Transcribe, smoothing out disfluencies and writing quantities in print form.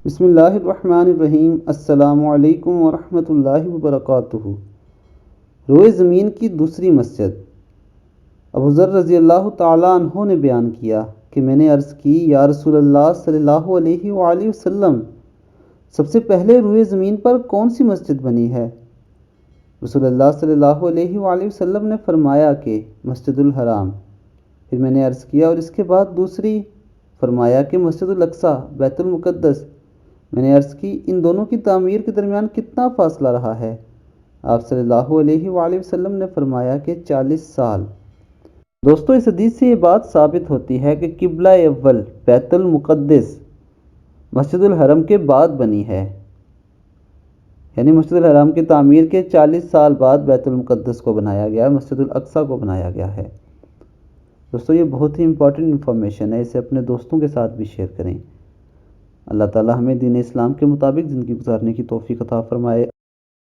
بسم اللہ الرحمن الرحیم۔ السلام علیکم ورحمۃ اللہ وبرکاتہ۔ روئے زمین کی دوسری مسجد۔ ابو ذر رضی اللہ تعالیٰ عنہ نے بیان کیا کہ میں نے عرض کی، یا رسول اللہ صلی اللہ علیہ وآلہ وسلم، سب سے پہلے روئے زمین پر کون سی مسجد بنی ہے؟ رسول اللہ صلی اللہ علیہ وآلہ وسلم نے فرمایا کہ مسجد الحرام۔ پھر میں نے عرض کیا، اور اس کے بعد دوسری؟ فرمایا کہ مسجد الاقصیٰ، بیت المقدس۔ میں نے عرض کی، ان دونوں کی تعمیر کے درمیان کتنا فاصلہ رہا ہے؟ آپ صلی اللہ علیہ وآلہ وسلم نے فرمایا کہ 40 سال۔ دوستو، اس حدیث سے یہ بات ثابت ہوتی ہے کہ قبلہ اول بیت المقدس مسجد الحرم کے بعد بنی ہے، یعنی مسجد الحرام کی تعمیر کے 40 سال بعد بیت المقدس کو بنایا گیا، مسجد الاقصیٰ کو بنایا گیا ہے۔ دوستو، یہ بہت ہی امپورٹنٹ انفارمیشن ہے، اسے اپنے دوستوں کے ساتھ بھی شیئر کریں۔ اللہ تعالی ہمیں دین اسلام کے مطابق زندگی گزارنے کی توفیق عطا فرمائے۔